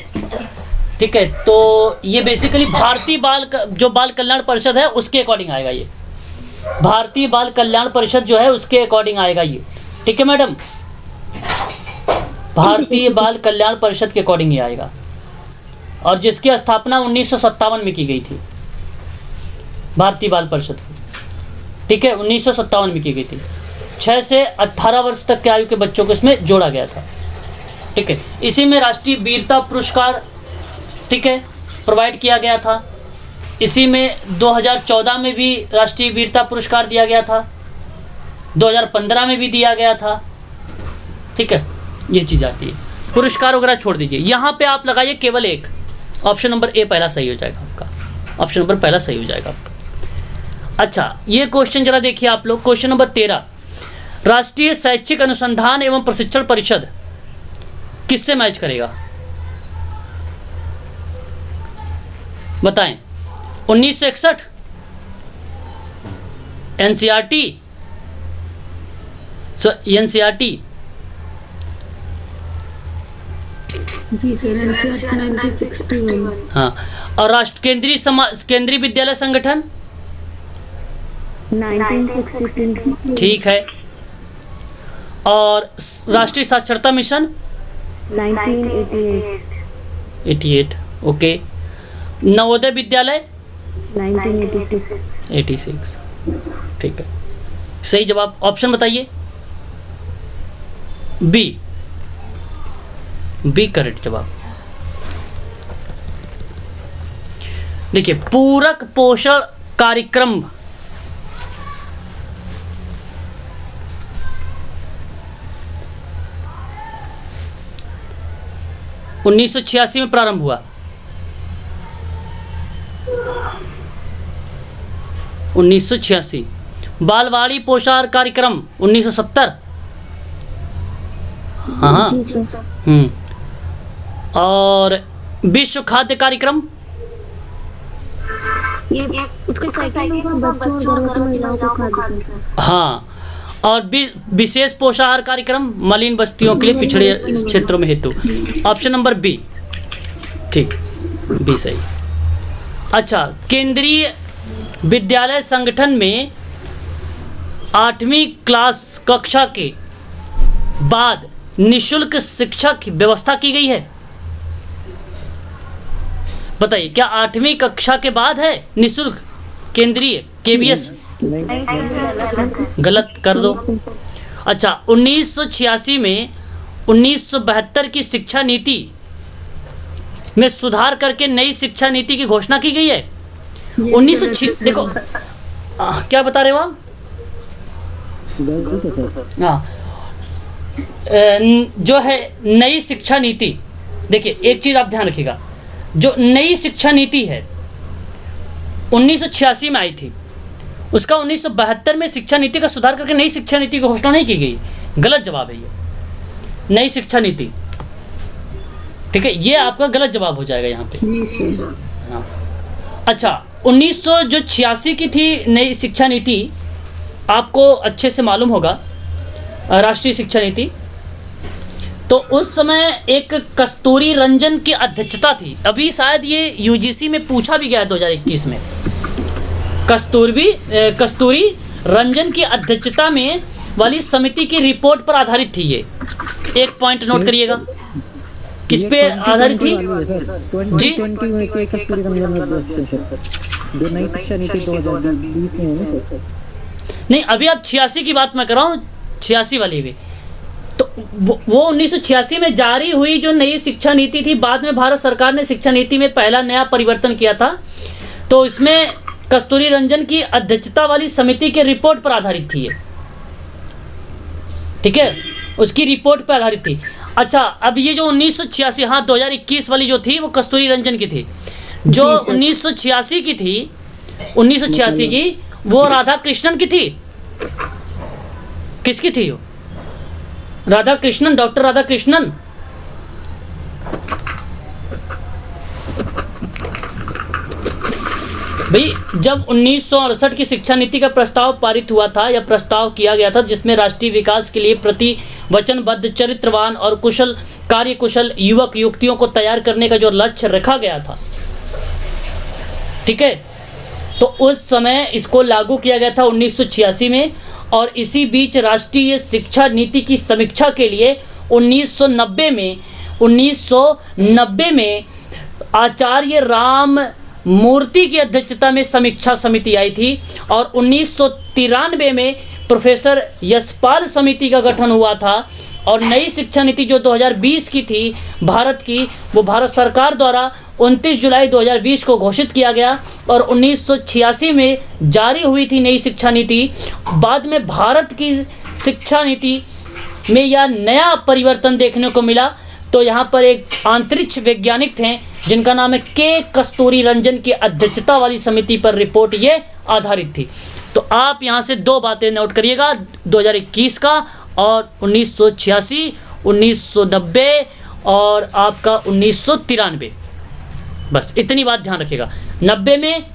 ठीक है। तो ये बेसिकली भारतीय जो बाल कल्याण परिषद है उसके अकॉर्डिंग आएगा। ये भारतीय बाल कल्याण परिषद जो है उसके अकॉर्डिंग आएगा ये, ठीक है मैडम। भारतीय बाल कल्याण परिषद के अकॉर्डिंग ही आएगा, और जिसकी स्थापना 1957 में की गई थी, भारतीय बाल परिषद की, ठीक है, 1957 में की गई थी। 6 से 18 वर्ष तक के आयु के बच्चों को इसमें जोड़ा गया था, ठीक है। इसी में राष्ट्रीय वीरता पुरस्कार, ठीक है, प्रोवाइड किया गया था। इसी में 2014 में भी राष्ट्रीय वीरता पुरस्कार दिया गया था, 2015 में भी दिया गया था, ठीक है। ये चीज़ आती है। पुरस्कार वगैरह छोड़ दीजिए, यहाँ पे आप लगाइए केवल एक, ऑप्शन नंबर ए पहला सही हो जाएगा आपका, ऑप्शन नंबर पहला सही हो जाएगा आपका। अच्छा, ये क्वेश्चन जरा देखिए आप लोग, क्वेश्चन नंबर 13, राष्ट्रीय शैक्षिक अनुसंधान एवं प्रशिक्षण परिषद किससे मैच करेगा? बताएं। 1961, एनसीईआरटी, एनसीईआरटी, जी सर, 1961। हाँ। और केंद्रीय विद्यालय संगठन 1962। ठीक है। और राष्ट्रीय साक्षरता मिशन 1988। ओके। नवोदय विद्यालय 1986। ठीक है। सही जवाब ऑप्शन बताइए। बी करेक्ट जवाब। देखिए, पूरक पोषण कार्यक्रम उन्नीस 1986 में प्रारंभ हुआ। 1986। बालवाड़ी पोषाहार कार्यक्रम 1970। हाँ। और विश्व खाद्य कार्यक्रम ये उसका सेकंड होगा, बच्चों और गर्भवती महिलाओं को खाद्य। हाँ। और विशेष पोषाहार कार्यक्रम मलिन बस्तियों के लिए पिछड़े क्षेत्रों में हेतु, ऑप्शन नंबर बी, ठीक, बी सही। अच्छा, केंद्रीय विद्यालय संगठन में 8वीं क्लास कक्षा के बाद निशुल्क शिक्षा की व्यवस्था की गई है? बताइए, क्या 8वीं कक्षा के बाद है निशुल्क केंद्रीय केबीएस? गलत कर दो। अच्छा, 1986 में 1972 की शिक्षा नीति में सुधार करके नई शिक्षा नीति की घोषणा की गई है। 1906 देखो क्या बता रहे हो आप? हाँ, जो है नई शिक्षा नीति, देखिए एक चीज आप ध्यान रखिएगा, जो नई शिक्षा नीति है 1986 में आई थी, उसका 1972 में शिक्षा नीति का सुधार करके नई शिक्षा नीति की घोषणा नहीं की गई। गलत जवाब है ये, नई शिक्षा नीति। ठीक है, ये आपका गलत जवाब हो जाएगा यहाँ पे। हाँ। अच्छा, 1986 की थी नई शिक्षा नीति, आपको अच्छे से मालूम होगा, राष्ट्रीय शिक्षा नीति। तो उस समय एक कस्तूरी रंजन की अध्यक्षता थी। अभी शायद ये यूजीसी में पूछा भी गया है 2021 में। कस्तूरी रंजन की अध्यक्षता में वाली समिति की रिपोर्ट पर आधारित थी ये। एक पॉइंट नोट करिएगा, किस पे आधारित थी जी? जो नई शिक्षा नीति 2020 में है ना? नहीं, अभी आप 86 की बात मैं कर रहा हूँ, 86 वाली भी। तो वो 1986 में जारी हुई जो नई शिक्षा नीति थी, बाद में भारत सरकार ने शिक्षा नीति में पहला नया परिवर्तन किया था। तो इसमें कस्तूरी रंजन की अध्यक्षता वाली समिति के रिपोर्ट पर आधारित थी ये। ठीक है, उसकी रिपोर्ट पर आधारित थी। अच्छा, अब ये जो 1986, हाँ 2021 वाली जो थी वो कस्तूरी रंजन की थी। जो 1986 की थी, 1986 की, वो राधा कृष्णन की थी। किसकी थी वो? राधा कृष्णन, डॉक्टर राधा कृष्णन। भाई, जब 1968 की शिक्षा नीति का प्रस्ताव पारित हुआ था, या प्रस्ताव किया गया था, जिसमें राष्ट्रीय विकास के लिए प्रति वचनबद्ध, चरित्रवान और कुशल, कार्यकुशल युवक युवतियों को तैयार करने का जो लक्ष्य रखा गया था, ठीक है, तो उस समय इसको लागू किया गया था 1986 में। और इसी बीच राष्ट्रीय शिक्षा नीति की समीक्षा के लिए 1990 में आचार्य राम मूर्ति की अध्यक्षता में समीक्षा समिति आई थी। और 1993 में प्रोफेसर यशपाल समिति का गठन हुआ था। और नई शिक्षा नीति जो 2020 की थी भारत की, वो भारत सरकार द्वारा 29 जुलाई 2020 को घोषित किया गया। और 1986 में जारी हुई थी नई शिक्षा नीति। बाद में भारत की शिक्षा नीति में यह नया परिवर्तन देखने को मिला। तो यहाँ पर एक अंतरिक्ष वैज्ञानिक थे जिनका नाम है के कस्तूरी रंजन की अध्यक्षता वाली समिति पर रिपोर्ट ये आधारित थी। तो आप यहाँ से दो बातें नोट करिएगा, 2021 का और 1986, 1990 और आपका 1993। बस इतनी बात ध्यान रखिएगा। 90 में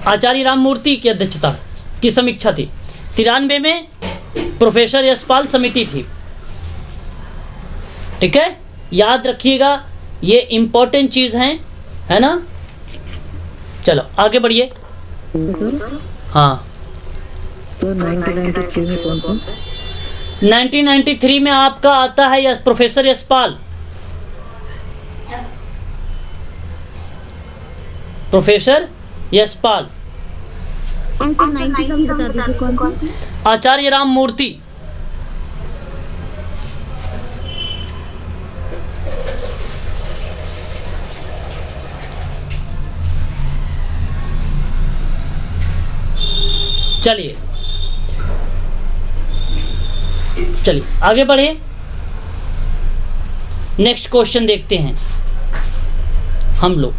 आचार्य राम मूर्ति की अध्यक्षता की समीक्षा थी। 93 में प्रोफेसर यशपाल समिति थी। ठीक है, याद रखिएगा, ये इम्पोर्टेंट चीज़ हैं, है ना। चलो आगे बढ़िए। हाँ, तो 1993 में कौन सा? 1993 में आपका आता है प्रोफेसर यशपाल। प्रोफेसर यशपाल। अंक 90 का भी बता दीजिए कौन? आचार्य राम मूर्ति। चलिए आगे बढ़े, नेक्स्ट क्वेश्चन देखते हैं हम लोग।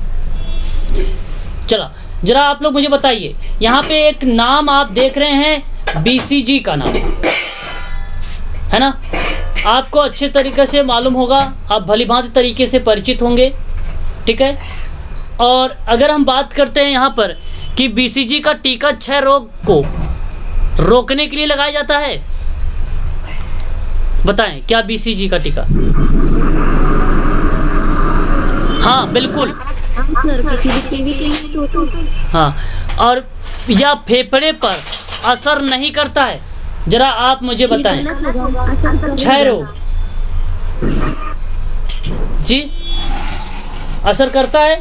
चला जरा आप लोग मुझे बताइए, यहाँ पे एक नाम आप देख रहे हैं बीसीजी का नाम, है ना। आपको अच्छे तरीके से मालूम होगा, आप भलीभांति तरीके से परिचित होंगे, ठीक है। और अगर हम बात करते हैं यहाँ पर कि बीसीजी का टीका 6 रोग को रोकने के लिए लगाया जाता है, बताएं क्या बीसीजी का टीका? हाँ बिल्कुल, हाँ, हाँ, और यह फेफड़े पर असर नहीं करता है। जरा आप मुझे बताएं। गलत होगा, असर करेगा। क्षय रोग जी असर करता है?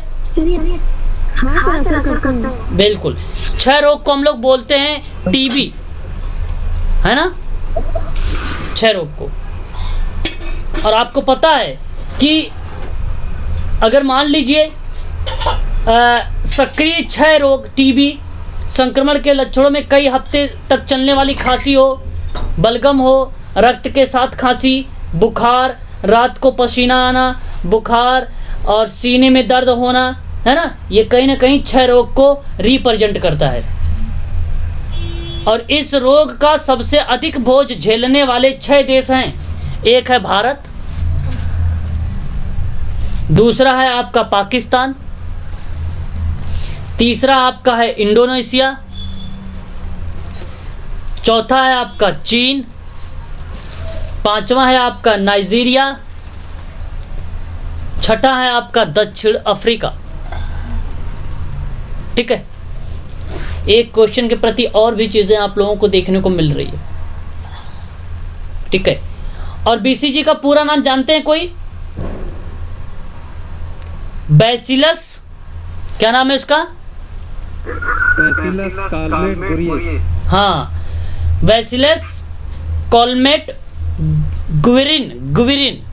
हाँ सर, असर करता है। बिल्कुल। क्षय रोग को हम लोग बोलते हैं टीबी, है ना, क्षय रोग को। और आपको पता है कि अगर मान लीजिए सक्रिय क्षय रोग टीबी संक्रमण के लक्षणों में कई हफ्ते तक चलने वाली खांसी हो, बलगम हो, रक्त के साथ खांसी, बुखार, रात को पसीना आना, बुखार और सीने में दर्द होना, है ना, ये कहीं ना कहीं क्षय रोग को रिप्रेजेंट करता है। और इस रोग का सबसे अधिक बोझ झेलने वाले 6 देश हैं। एक है भारत, दूसरा है आपका पाकिस्तान, तीसरा आपका है इंडोनेशिया, चौथा है आपका चीन, पांचवा है आपका नाइजीरिया, छठा है आपका दक्षिण अफ्रीका। ठीक है, एक क्वेश्चन के प्रति और भी चीजें आप लोगों को देखने को मिल रही है। ठीक है, और बीसीजी का पूरा नाम जानते हैं कोई? बैसिलस, क्या नाम है इसका? बैसिलस कॉलमेट गुरियस। हाँ, बैसिलस कॉलमेट गुविरिन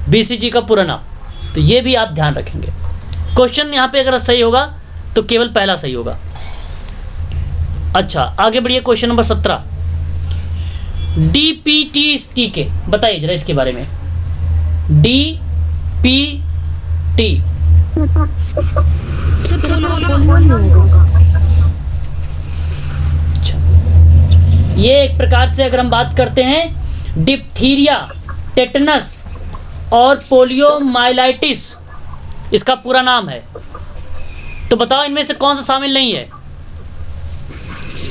बीसीजी का पूरा नाम। तो ये भी आप ध्यान रखेंगे। क्वेश्चन यहाँ पे अगर सही होगा तो केवल पहला सही होगा। अच्छा, आगे बढ़िए। क्वेश्चन नंबर 17, डीपीटी के बताइए जरा इसके बारे में। डीपीटी ये एक प्रकार से अगर हम बात करते हैं डिप्थीरिया, टेटनस और पोलियोमाइलाइटिस, इसका पूरा नाम है। तो बताओ इनमें से कौन सा शामिल नहीं है?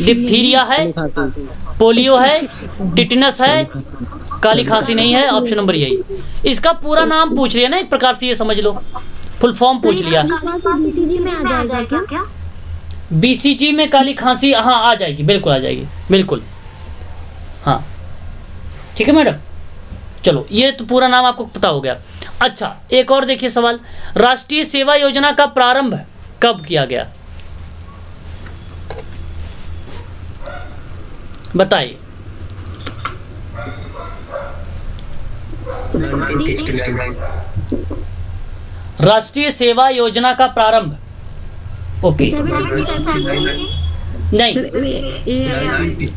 डिप्थीरिया है, पोलियो है, टिटनस है, काली खांसी नहीं है। ऑप्शन नंबर यही। इसका पूरा नाम पूछ लिया ना, एक प्रकार से ये समझ लो, फुल फॉर्म पूछ लिया। बीसीजी में आ जाएगा क्या? बीसीजी में काली खांसी, हाँ आ जाएगी, बिल्कुल आ जाएगी, बिल्कुल। हाँ ठीक है मैडम, चलो ये तो पूरा नाम आपको पता हो गया। अच्छा, एक और देखिए सवाल, राष्ट्रीय सेवा योजना का प्रारंभ कब किया गया? बताइए। राष्ट्रीय सेवा योजना का प्रारंभ, ओके, नहीं,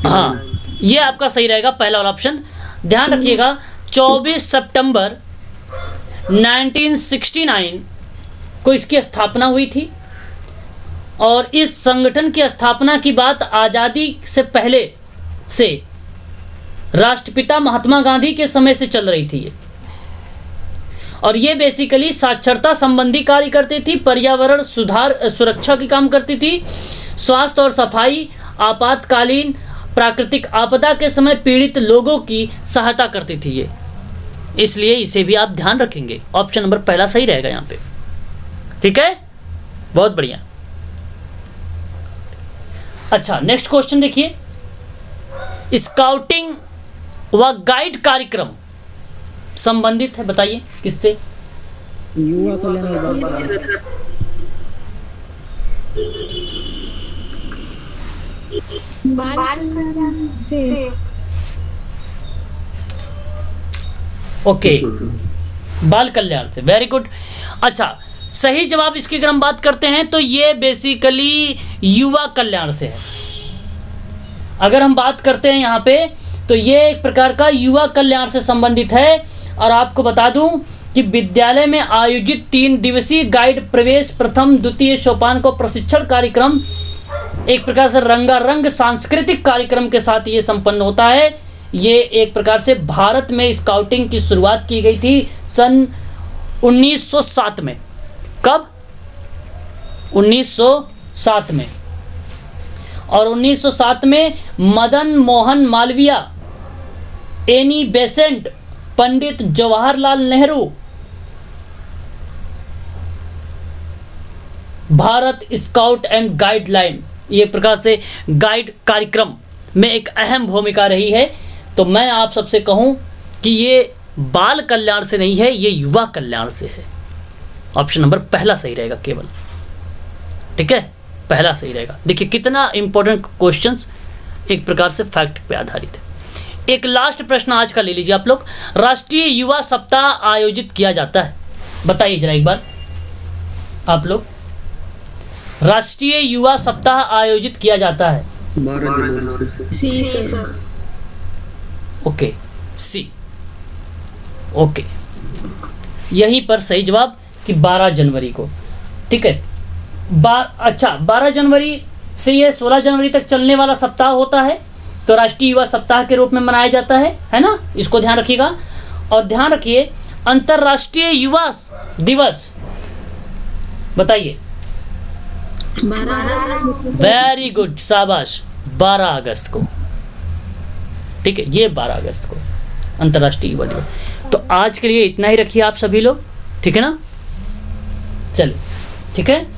हाँ ये आपका सही रहेगा, पहला वाला ऑप्शन। ध्यान रखिएगा, 24 सितंबर 1969 को इसकी स्थापना हुई थी। और इस संगठन की स्थापना की बात आज़ादी से पहले से राष्ट्रपिता महात्मा गांधी के समय से चल रही थी ये। और ये बेसिकली साक्षरता संबंधी कार्य करती थी, पर्यावरण सुधार सुरक्षा की काम करती थी, स्वास्थ्य और सफाई, आपातकालीन प्राकृतिक आपदा के समय पीड़ित लोगों की सहायता करती थी ये। इसलिए इसे भी आप ध्यान रखेंगे। ऑप्शन नंबर पहला सही रहेगा यहाँ पे। ठीक है, बहुत बढ़िया। अच्छा, नेक्स्ट क्वेश्चन देखिए, स्काउटिंग व गाइड कार्यक्रम संबंधित है, बताइए किससे? युवा कल्याण विभाग से। ओके, बाल कल्याण से, वेरी गुड। अच्छा, सही जवाब इसकी अगर हम बात करते हैं तो ये बेसिकली युवा कल्याण से है। अगर हम बात करते हैं यहाँ पे तो ये एक प्रकार का युवा कल्याण से संबंधित है। और आपको बता दूं कि विद्यालय में आयोजित 3 दिवसीय गाइड प्रवेश प्रथम द्वितीय सोपान को प्रशिक्षण कार्यक्रम एक प्रकार से रंगारंग सांस्कृतिक कार्यक्रम के साथ ये संपन्न होता है। ये एक प्रकार से भारत में स्काउटिंग की शुरुआत की गई थी सन 1907 में। कब? 1907 में। और 1907 में Madan Mohan Malviya, Annie Besant, Pandit Jawaharlal Nehru Bharat scout and guideline ये एक प्रकार से गाइड कार्यक्रम में एक अहम भूमिका रही है। तो मैं आप सबसे कहूं कि ये बाल कल्याण से नहीं है, ये युवा कल्याण से है। ऑप्शन नंबर पहला सही रहेगा केवल, ठीक है, पहला सही रहेगा। देखिए कितना इंपॉर्टेंट क्वेश्चंस एक प्रकार से फैक्ट पे आधारित है। एक लास्ट प्रश्न आज का ले लीजिए आप लोग। राष्ट्रीय युवा सप्ताह आयोजित किया जाता है, बताइए जरा एक बार आप लोग। राष्ट्रीय युवा सप्ताह आयोजित किया जाता है 12 जनवरी से। सी सर। ओके, सी, ओके, यहीं पर सही जवाब कि 12 जनवरी को, ठीक है। अच्छा, 12 जनवरी से ये 16 जनवरी तक चलने वाला सप्ताह होता है, तो राष्ट्रीय युवा सप्ताह के रूप में मनाया जाता है ना, इसको ध्यान रखिएगा। और ध्यान रखिए अंतर्राष्ट्रीय युवा दिवस बताइए। 12 वेरी गुड, शाबाश, 12 अगस्त को, ठीक है, ये 12 अगस्त को अंतर्राष्ट्रीय युवा दिवस। तो आज के लिए इतना ही रखिए आप सभी लोग, ठीक है ना, चलिए, ठीक है।